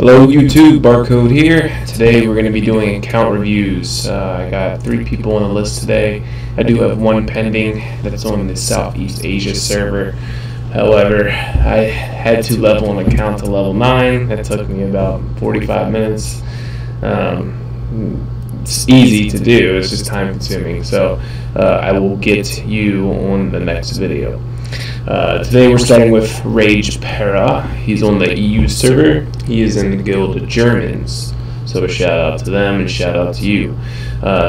Hello YouTube, Barcode here. Today we're going to be doing account reviews. I got 3 people on the list today. I do have 1 pending that's on the Southeast Asia server. However, I had to level an account to level 9. That took me about 45 minutes. It's easy to do, it's just time consuming. So I will get you on the next video. Today we're starting with Rage Para. He's on the EU server. He is in the guild Germans. So a shout out to them and shout out to you.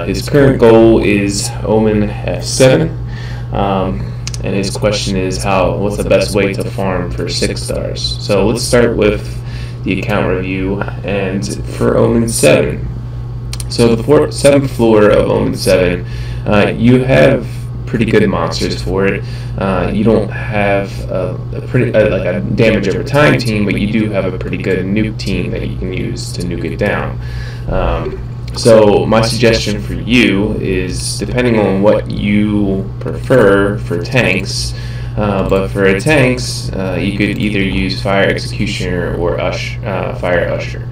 His current goal is Omen F7. And his question is what's the best way to farm for 6 stars? So let's start with the account review. And for Omen 7. So the 7th floor of Omen 7, you have pretty good monsters for it. You don't have like a damage over time team, but you do have a pretty good nuke team that you can use to nuke it down. So my suggestion for you is, depending on what you prefer for tanks, but for tanks, you could either use Fire Executioner or Fire Usher.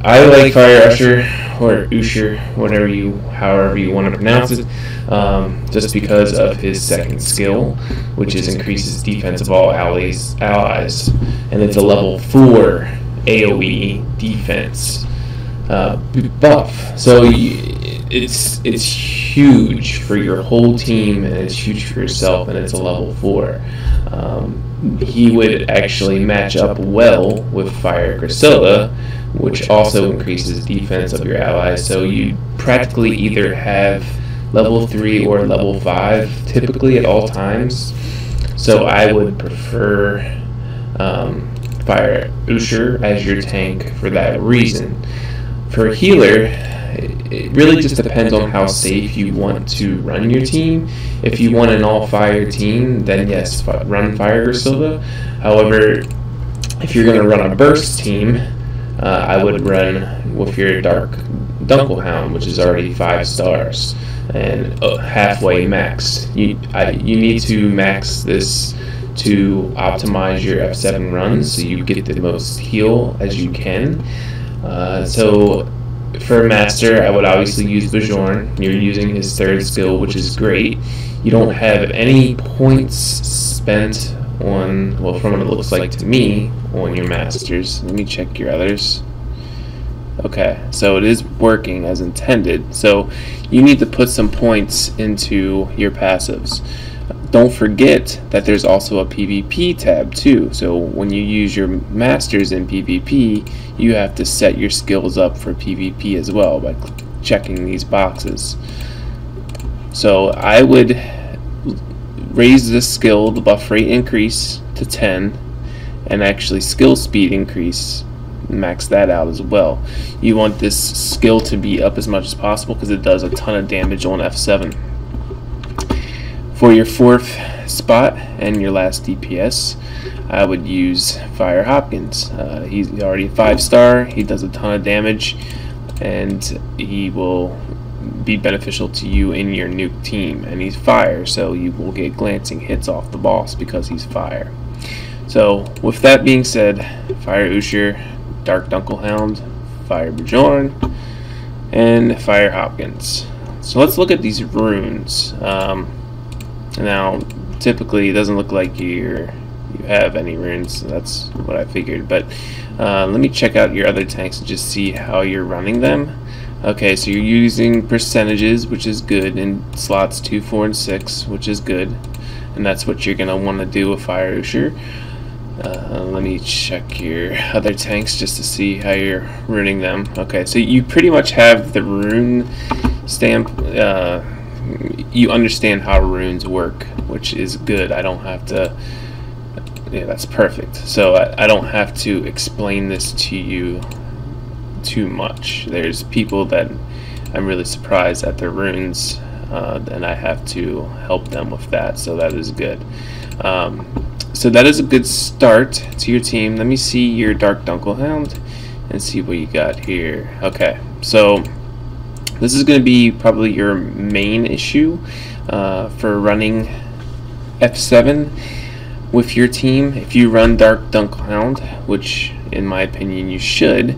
I like Fire Usher or Usher, however you want to pronounce it, just because of his second skill, which is increases defense of all allies, and it's a level 4 AOE defense buff. So it's huge for your whole team, and it's huge for yourself, and it's a level 4. He would actually match up well with Fire Griselda, which also increases defense of your allies. So you practically either have level 3 or level 5 typically at all times. So I would prefer Fire Usher as your tank for that reason. For healer, it really just depends on how safe you want to run your team. If you want an all-fire team, then yes, run Fire Griselda. However, if you're going to run a burst team, I would run with your Dark Dunkelhound, which is already 5 stars and halfway maxed. You need to max this to optimize your F7 runs, so you get the most heal as you can. So for Master, I would obviously use Bajorn. You're using his 3rd skill, which is great. You don't have any points spent on, well, from what it looks like to me, on your Masters. Let me check your others. Okay, so it is working as intended. So you need to put some points into your passives. Don't forget that there's also a PvP tab too. So when you use your Masters in PvP, you have to set your skills up for PvP as well by checking these boxes. So I would raise this skill, the buff rate increase, to 10, and actually skill speed increase, max that out as well. You want this skill to be up as much as possible because it does a ton of damage on F7. For your 4th spot and your last DPS, I would use Fire Hopkins. He's already 5-star, he does a ton of damage, and he will be beneficial to you in your nuke team, and he's fire, so you will get glancing hits off the boss because he's fire. So with that being said, Fire Usher, Dark Dunkelhound, Fire Bajorn, and Fire Hopkins. So let's look at these runes. Now typically it doesn't look like you have any runes, so that's what I figured, but let me check out your other tanks and just see how you're running them. Okay, so you're using percentages, which is good, in slots 2, 4, and 6, which is good, and that's what you're going to want to do with Fire Usher. Let me check your other tanks just to see how you're runing them. Okay, so you pretty much have the rune stamp. You understand how runes work, which is good. I don't have to... Yeah, that's perfect. So I don't have to explain this to you too much. There's people that I'm really surprised at their runes, and I have to help them with that, so that is good. So that is a good start to your team. Let me see your Dark Dunkelhound and see what you got here. Okay, so this is going to be probably your main issue for running F7 with your team. If you run Dark Dunkelhound, which in my opinion, you should,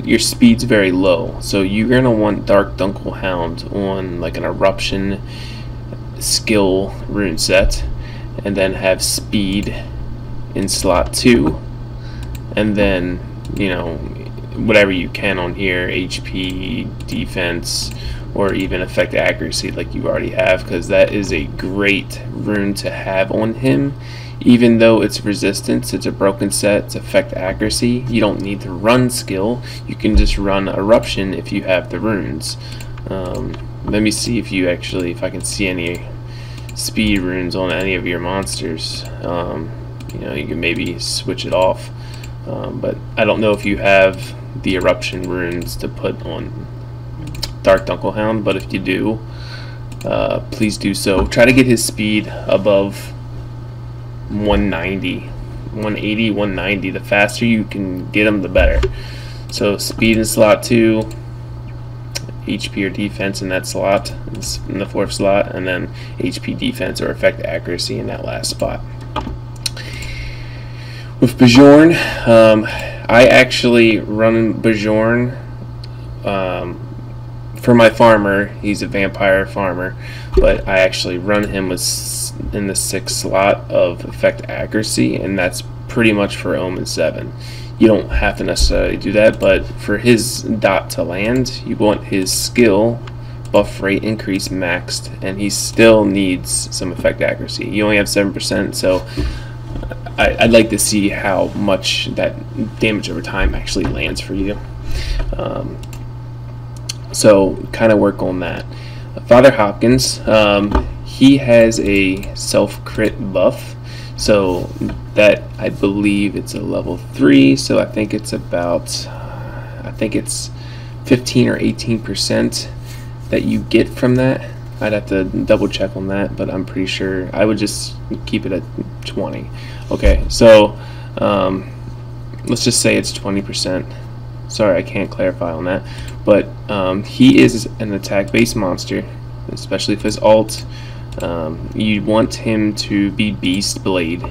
your speed's very low. So you're going to want Dark Dunkelhound on like an Eruption skill rune set, and then have speed in slot 2, and then, you know, whatever you can on here, HP, defense, or even effect accuracy like you already have, because that is a great rune to have on him. Even though it's resistance, it's a broken set, it's effect accuracy, you don't need to run skill, you can just run Eruption if you have the runes. Let me see if I can see any speed runes on any of your monsters. You know, you can maybe switch it off, but I don't know if you have the Eruption runes to put on Dark Dunkelhound, but if you do, please do so. Try to get his speed above 190, 180, 190. The faster you can get him, the better. So speed in slot 2, HP or defense in that slot, in the 4th slot, and then HP, defense, or effect accuracy in that last spot. With Bjorn, I actually run Bjorn for my farmer. He's a vampire farmer, but I actually run him in the 6th slot of effect accuracy, and that's pretty much for Omen 7. You don't have to necessarily do that, but for his dot to land, you want his skill buff rate increase maxed, and he still needs some effect accuracy. You only have 7%, so I'd like to see how much that damage over time actually lands for you. So kind of work on that. Father Hopkins, he has a self-crit buff, so that, I believe it's a level 3, so I think it's about, 15 or 18% that you get from that. I'd have to double check on that, but I'm pretty sure I would just keep it at 20. Okay, so let's just say it's 20%. Sorry, I can't clarify on that, but he is an attack-based monster, especially if his ult. You want him to be Beast Blade,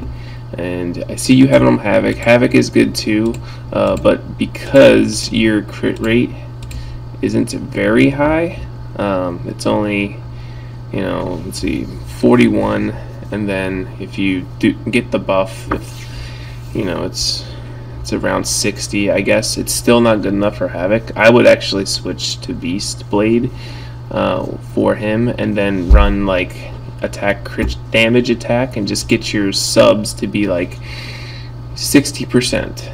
and I see you have it on Havoc. Havoc is good too, but because your crit rate isn't very high, it's only, you know, let's see, 41, and then if you do get the buff, if you know, it's around 60, I guess. It's still not good enough for Havoc. I would actually switch to Beast Blade for him, and then run like attack crit damage attack, and just get your subs to be like 60%.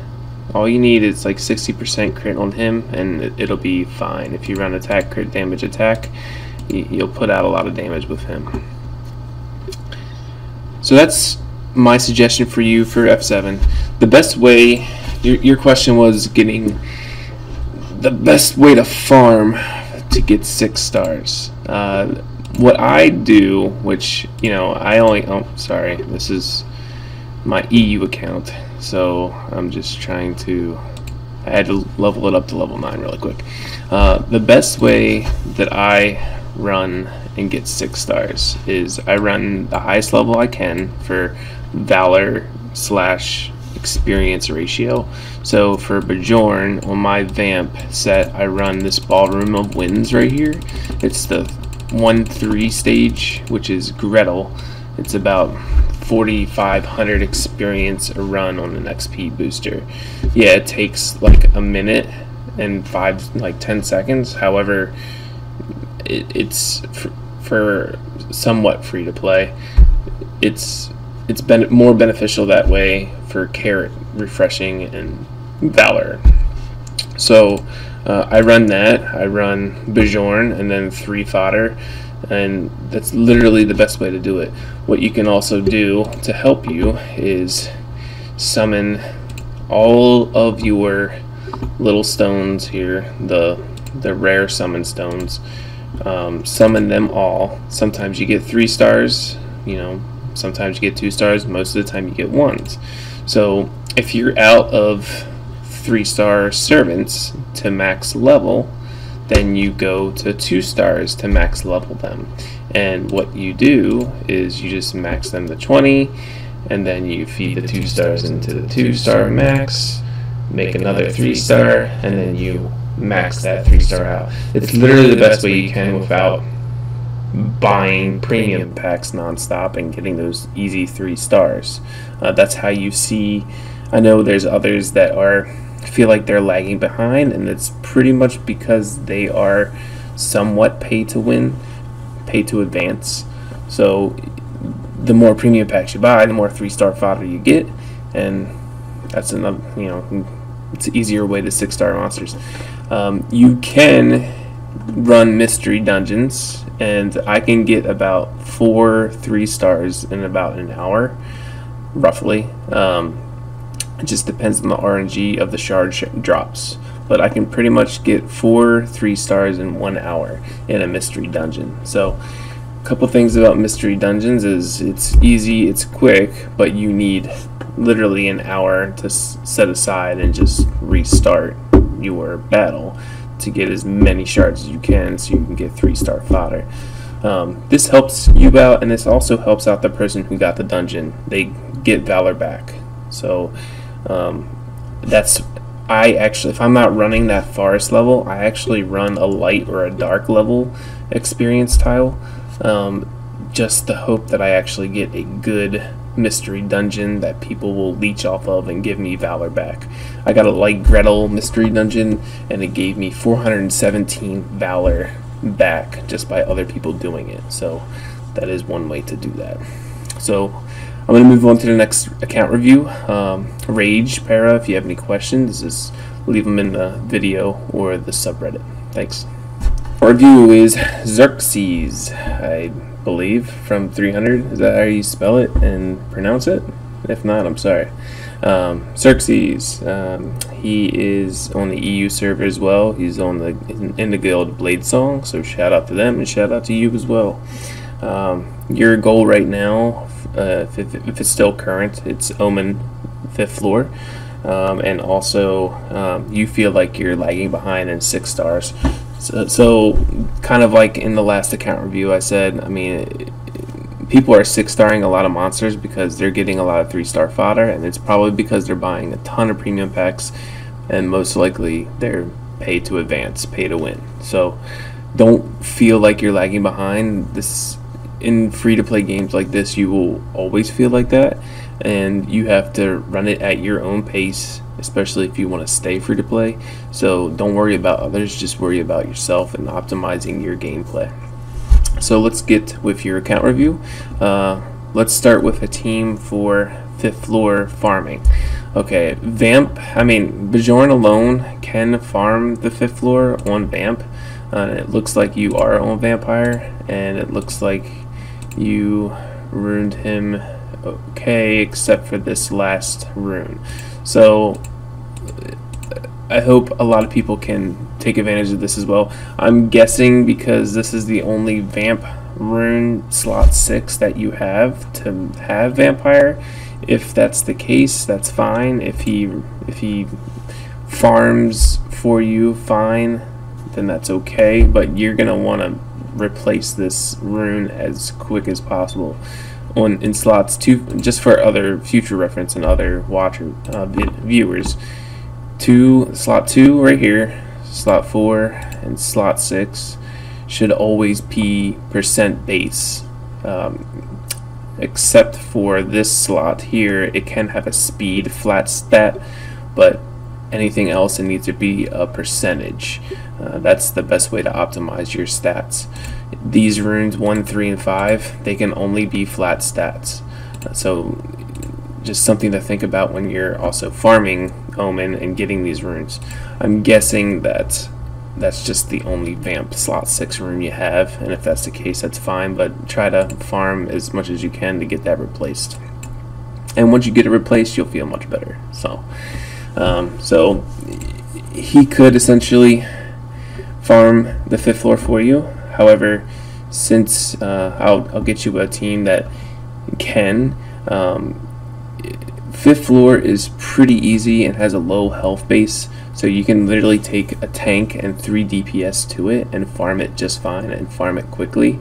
All you need is like 60% crit on him, and it'll be fine. If you run attack crit damage attack, you'll put out a lot of damage with him. So that's my suggestion for you for F7. The best way, your question was getting the best way to farm to get 6 stars. What I do, which, you know, I only, oh sorry, this is my EU account, so I'm just trying to, I had to level it up to level 9 really quick. The best way that I run and get 6 stars is I run the highest level I can for Valor / experience ratio. So for Bjorn, on my Vamp set, I run this Ballroom of Winds right here. It's the 1-3 stage, which is Gretel. It's about 4,500 experience a run on an XP booster. Yeah, it takes like a minute and 10 seconds. However, it's for somewhat free to play. It's been more beneficial that way for Carrot, Refreshing, and Valor. So I run that. I run Bjorn and then 3 fodder, and that's literally the best way to do it. What you can also do to help you is summon all of your little stones here, the rare summon stones. Summon them all. Sometimes you get 3 stars, you know, sometimes you get 2 stars, most of the time you get 1s. So if you're out of 3-star servants to max level, then you go to 2 stars to max level them. And what you do is you just max them to 20, and then you feed the 2 stars into the 2-star max, make another 3-star, and then you max that 3-star out. It's literally the best way you can without buying premium packs nonstop and getting those easy 3 stars. That's how you see. I know there's others that feel like they're lagging behind, and it's pretty much because they are somewhat pay to win, pay to advance. So the more premium packs you buy, the more 3-star fodder you get, and that's another, it's an easier way to 6-star monsters. You can run mystery dungeons, and I can get about 4 3-stars in about an hour, roughly. It just depends on the RNG of the shard drops, but I can pretty much get 4 3-stars in 1 hour in a mystery dungeon. So a couple things about mystery dungeons is it's easy, it's quick, but you need literally an hour to set aside and just restart your battle to get as many shards as you can, so you can get 3-star fodder. This helps you out, and this also helps out the person who got the dungeon. They get Valor back. So I actually, if I'm not running that forest level, I actually run a light or a dark level experience tile, just to hope that I actually get a good mystery dungeon that people will leech off of and give me Valor back. I got a light Gretel mystery dungeon, and it gave me 417 Valor back just by other people doing it. So that is one way to do that. So I'm going to move on to the next account review. Rage Para, if you have any questions, just leave them in the video or the subreddit. Thanks. Our review is Dirk Seey, I believe, from 300. Is that how you spell it and pronounce it? If not, I'm sorry. Dirk Seey, he is on the EU server as well. He's on in the guild Blade Song, so shout out to them and shout out to you as well. Your goal right now, if it's still current, it's Omen 5th floor, and also you feel like you're lagging behind in 6 stars. So kind of like in the last account review I said, I mean, people are 6-starring a lot of monsters because they're getting a lot of 3-star fodder, and it's probably because they're buying a ton of premium packs, and most likely they're pay to advance, pay to win. So don't feel like you're lagging behind. This, in free-to-play games like this, you will always feel like that, and you have to run it at your own pace, especially if you want to stay free-to-play. So don't worry about others, just worry about yourself and optimizing your gameplay. So let's get with your account review. Let's start with a team for 5th floor farming. Okay, Vamp, Bjorn alone can farm the 5th floor on Vamp. It looks like you are on Vampire, and it looks like you ruined him okay, except for this last rune. So I hope a lot of people can take advantage of this as well. I'm guessing because this is the only Vamp rune slot 6 that you have to have Vampire. If that's the case, that's fine. If he farms for you, fine, then that's okay. But you're gonna want to replace this rune as quick as possible in slots 2, just for other future reference and other viewers. Slot 2 right here, slot 4, and slot 6 should always be % base, except for this slot here. It can have a speed flat stat, but anything else, it needs to be a percentage. That's the best way to optimize your stats. These runes 1, 3, and 5, they can only be flat stats. So just something to think about when you're also farming Omen and getting these runes. I'm guessing that that's just the only Vamp slot 6 rune you have, and if that's the case, that's fine, but try to farm as much as you can to get that replaced. And once you get it replaced, you'll feel much better. So he could essentially farm the 5th floor for you. However, since I'll get you a team that can, 5th floor is pretty easy and has a low health base, so you can literally take a tank and 3 DPS to it and farm it just fine and farm it quickly.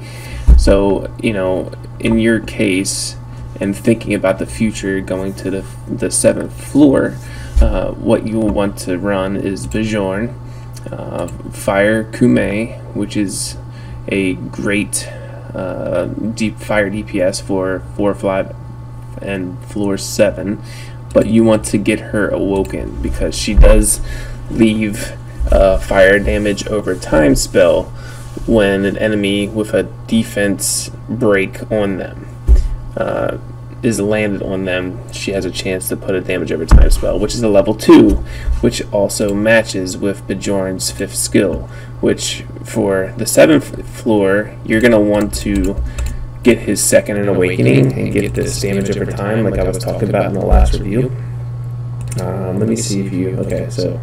So, in your case, and thinking about the future going to the 7th floor, what you will want to run is Bjorn, Fire Kume, which is a great deep fire DPS for 4, 5, and floor 7, but you want to get her awoken because she does leave fire damage over time spell when an enemy with a defense break on them is landed on them. She has a chance to put a damage over time spell, which is a level 2, which also matches with Bjorn's 5th skill, which for the 7th floor you're going to want to get his 2nd awakening and get this damage over time like I was talking about in the last review. Let me see if you, okay, so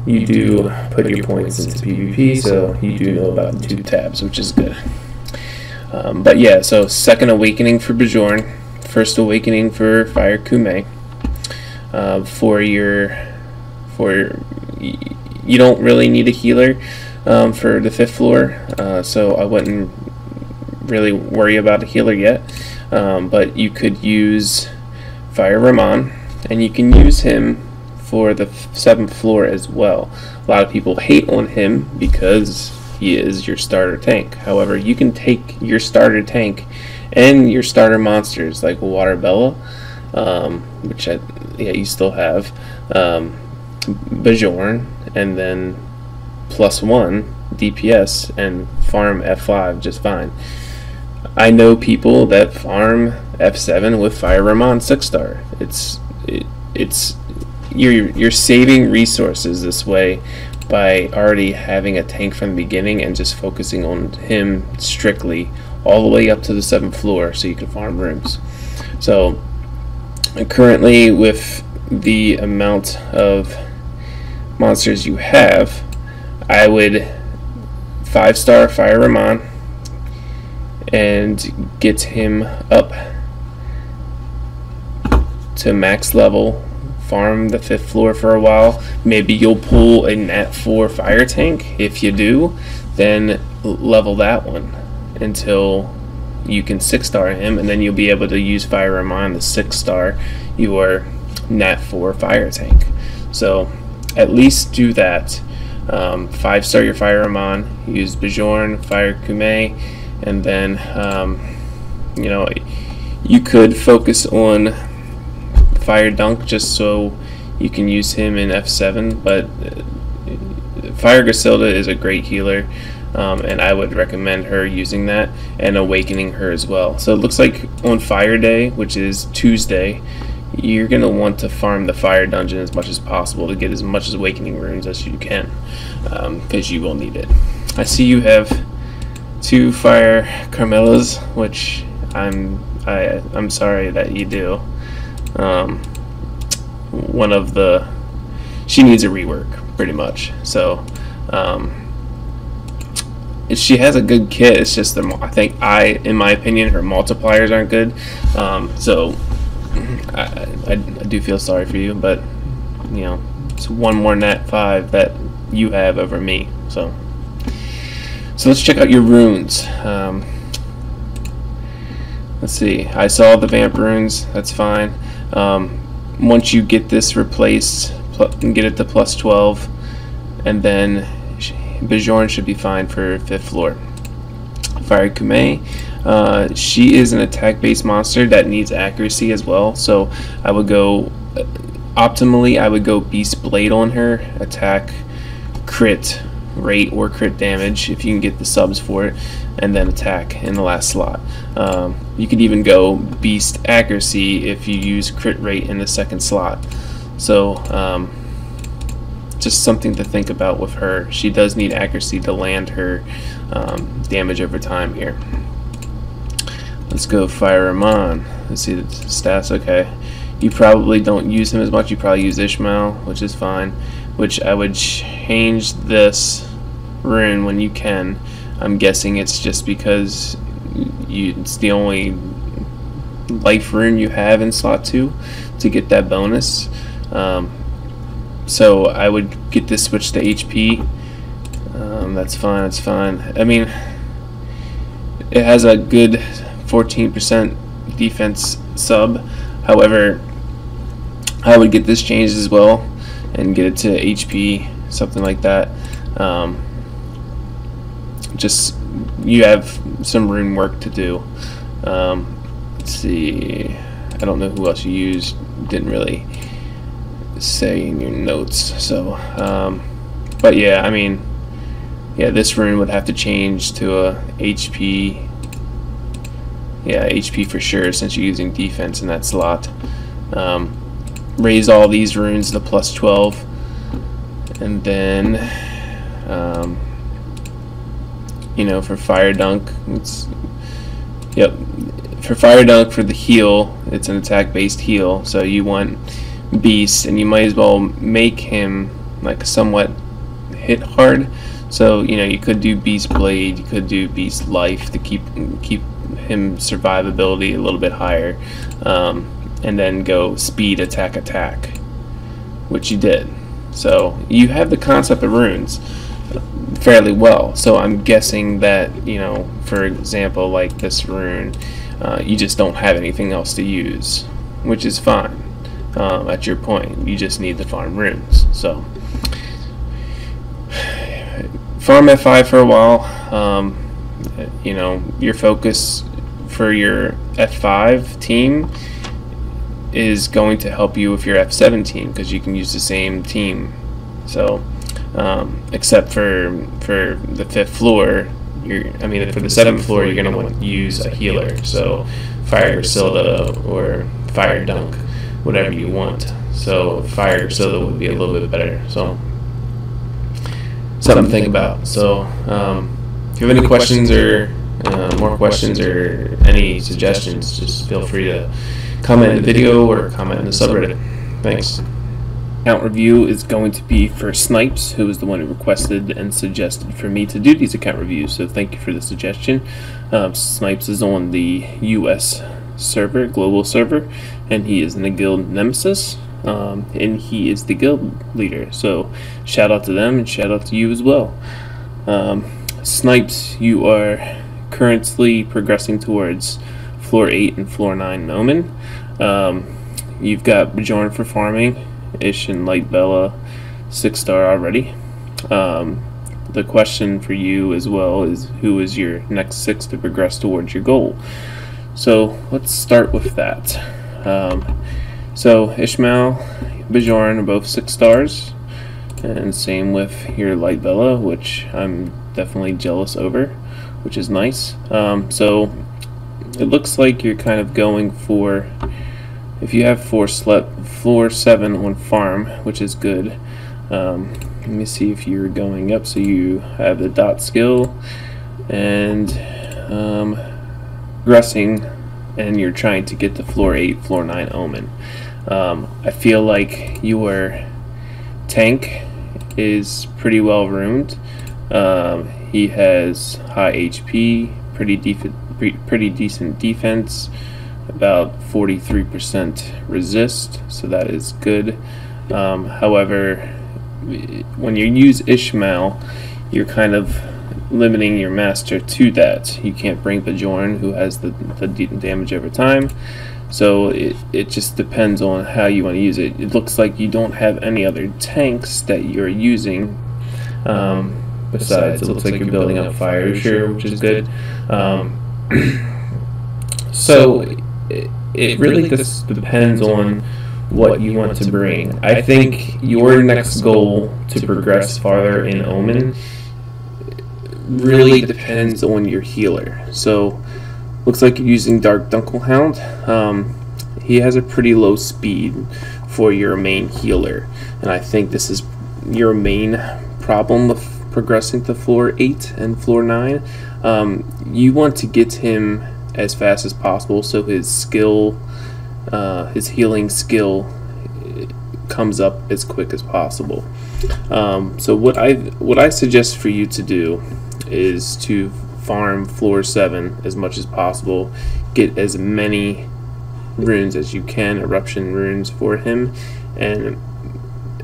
you do put your points into PvP, so you do know about the 2 tabs, which is good. But yeah, so 2nd awakening for Bjorn, 1st awakening for Fire Kume. You don't really need a healer for the 5th floor, so I wouldn't really worry about a healer yet. But you could use Fire Ramon, and you can use him for the 7th floor as well. A lot of people hate on him because he is your starter tank. However, you can take your starter tank and your starter monsters like Water Bella, which you still have, Bjorn, and then +1 DPS and farm F5 just fine. I know people that farm F7 with Fire Ramon 6-star. You're saving resources this way by already having a tank from the beginning and just focusing on him strictly all the way up to the 7th floor so you can farm rooms. So currently, with the amount of monsters you have, I would 5-star Fire Ramon and get him up to max level, farm the 5th floor for a while. Maybe you'll pull a Nat 4 fire tank. If you do, then level that one until you can 6-star him, and then you'll be able to use Fire Ramon to 6-star your Nat 4 fire tank. So at least do that. 5-star your Fire Ramon, use Bjorn, Fire Kume, and then you know, you could focus on Fire Dunk just so you can use him in F7, but Fire Griselda is a great healer, and I would recommend her using that and awakening her as well. So it looks like on Fire Day, which is Tuesday, you're going to want to farm the Fire Dungeon as much as possible to get as much awakening runes as you can, because you will need it. I see you have 2 Fire Carmelas, which I'm sorry that you do. She needs a rework pretty much. So she has a good kit. It's just in my opinion, her multipliers aren't good. So I do feel sorry for you, but you know, it's 1 more Nat 5 that you have over me. So let's check out your runes. Let's see. I saw the Vamp runes. That's fine. Once you get this replaced and get it to +12, and then Bjorn should be fine for 5th floor. Fire Kume, she is an attack-based monster that needs accuracy as well, so I would go optimally. I would go Beast Blade on her, attack, crit rate or crit damage if you can get the subs for it, and then attack in the last slot. You could even go Beast Accuracy if you use crit rate in the 2nd slot. So just something to think about with her. She does need accuracy to land her damage over time here. Let's go Fire Ramon. Let's see the stats. Okay, you probably don't use him as much. You probably use Ishmael, which is fine. Which I would change this rune when you can. I'm guessing it's just because it's the only life rune you have in slot 2 to get that bonus. So I would get this switch to HP. That's fine. That's fine. I mean, it has a good 14% defense sub. However, I would get this changed as well and get it to HP, something like that. Just, you have some rune work to do. Let's see, I don't know who else you used, didn't really say in your notes. So but yeah, I mean, yeah, this rune would have to change to a HP. Yeah, HP for sure, since you're using defense in that slot. Raise all these runes to +12, and then you know, for fire dunk, it's, yep, for fire dunk, for the heal, it's an attack based heal, so you want beast, and you might as well make him like somewhat hit hard. So, you know, you could do beast blade, you could do beast life to keep him survivability a little bit higher, and then go speed attack, which you did. So you have the concept of runes fairly well. So I'm guessing that, you know, for example, like this rune, you just don't have anything else to use, which is fine. At your point, you just need to farm runes. So farm F5 for a while. You know, your focus for your F5 team is going to help you with your F7 team, because you can use the same team. So except for the 5th floor, I mean, for the 7th floor, you're going to want to use a healer. So Fire Griselda or Fire Dunk, whatever you want. So Fire Griselda would be a little bit better. So something to think about. So if you have any questions or more questions or any suggestions, just feel free to comment in the video or comment in the subreddit. Thanks. Account review is going to be for Snipes, who was the one who requested and suggested for me to do these account reviews, so thank you for the suggestion. Snipes is on the US server, global server, and he is in the guild Nemesis, and he is the guild leader, so shout out to them and shout out to you as well. Snipes, you are currently progressing towards floor 8 and floor 9 Omen. You've got Bjorn for farming, Ish and Light Bella 6-star already. The question for you as well is, who is your next 6 to progress towards your goal? So let's start with that. So Ishmael, Bjorn are both 6 stars, and same with your Light Bella, which I'm definitely jealous over, which is nice. So it looks like you're kind of going for, if you have floor 7 on farm, which is good. Let me see if you're going up. So you have the dot skill and progressing, and you're trying to get to floor 8, floor 9 Omen. I feel like your tank is pretty well ruined. He has high HP, pretty decent defense, about 43% resist, so that is good. However, when you use Ishmael, you're kind of limiting your master to that. You can't bring Bjorn, who has the damage over time, so it just depends on how you want to use it. It looks like you don't have any other tanks that you're using. Besides, it looks like you're building up Fire, sure, which is good. So it really just depends on what you want to bring. I think your next goal to progress farther in Omen really depends on your healer. So looks like you're using Dark Dunkelhound. He has a pretty low speed for your main healer, and I think this is your main problem with progressing to floor 8 and floor 9. You want to get him as fast as possible, so his skill, his healing skill, comes up as quick as possible. So what I suggest for you to do is to farm floor 7 as much as possible, get as many runes as you can, eruption runes for him, and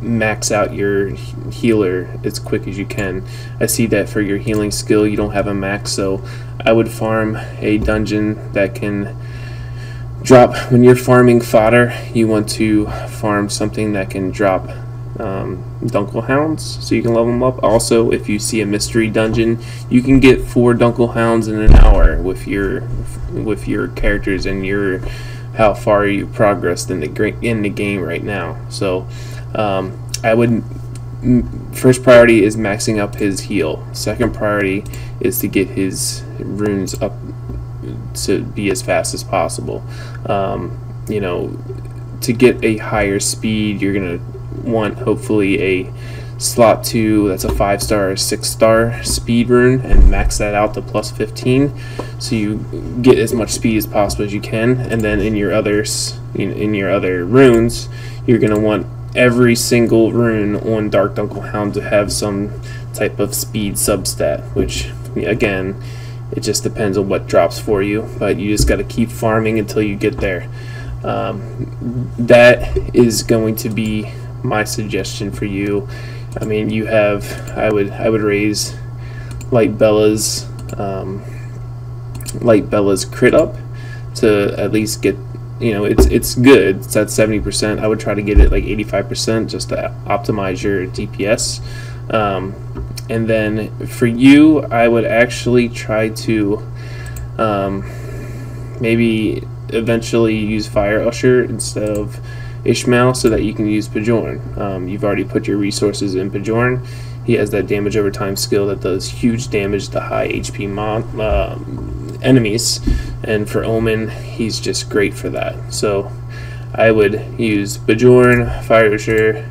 max out your healer as quick as you can. I see that for your healing skill you don't have a max, so I would farm a dungeon that can when you're farming fodder, you want to farm something that can drop Dunkel Hounds, so you can level them up. Also, if you see a mystery dungeon, you can get 4 Dunkel Hounds in an hour with your characters and how far you progressed in the game right now. So I would, first priority is maxing up his heal. Second priority is to get his runes up to be as fast as possible. You know, to get a higher speed, you're gonna want hopefully a slot 2 that's a 5-star or 6-star speed rune, and max that out to plus 15, so you get as much speed as possible as you can. And then in your other runes, you're gonna want every single rune on Dark Dunkel Hound to have some type of speed substat, which again, it just depends on what drops for you, but you just got to keep farming until you get there. That is going to be my suggestion for you. I mean, you have, I would raise Light Bella's crit up to at least get, you know, it's good. It's at 70%. I would try to get it like 85% just to optimize your DPS. And then for you, I would actually try to maybe eventually use Fire Usher instead of Ishmael, so that you can use Bajorn. You've already put your resources in Bajorn. He has that damage over time skill that does huge damage to high HP enemies, and for Omen, he's just great for that. So I would use Bajorn, Fire Usher,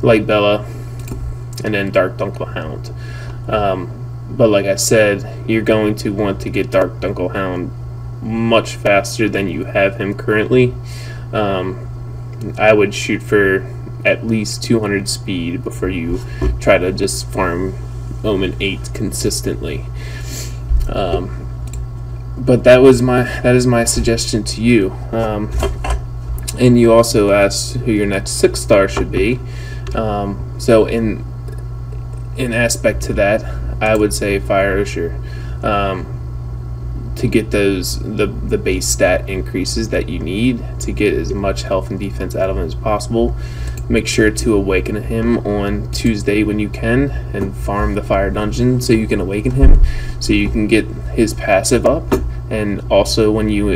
Light Bella, and then Dark Dunkel Hound. But like I said, you're going to want to get Dark Dunkel Hound much faster than you have him currently. I would shoot for at least 200 speed before you try to just farm Omen 8 consistently. But that is my suggestion to you. And you also asked who your next 6-star should be. So in aspect to that, I would say Fire Usher, to get the base stat increases that you need to get as much health and defense out of him as possible. Make sure to awaken him on Tuesday when you can, and farm the fire dungeon so you can awaken him, so you can get his passive up. And also when you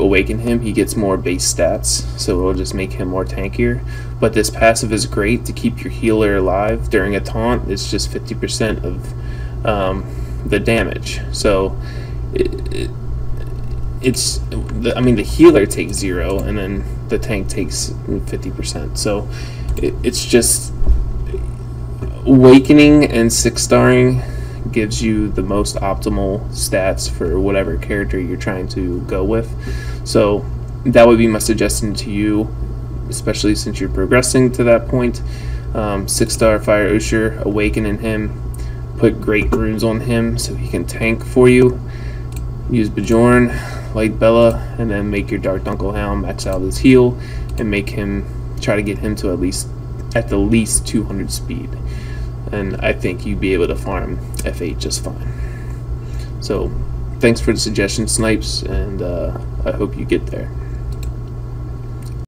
awaken him, he gets more base stats, so it'll just make him more tankier. But this passive is great to keep your healer alive during a taunt. It's just 50% of the damage. So the healer takes 0, and then the tank takes 50%. So it's just awakening and 6-starring gives you the most optimal stats for whatever character you're trying to go with. So that would be my suggestion to you, especially since you're progressing to that point. 6-star Fire Usher, awakening him, put great runes on him so he can tank for you. Use Bajorn, Light Bella, and then make your Dark Dunkel Hound max out his heal, and try to get him to at the least 200 speed. And I think you'd be able to farm F8 just fine. So thanks for the suggestion, Snipes, and I hope you get there.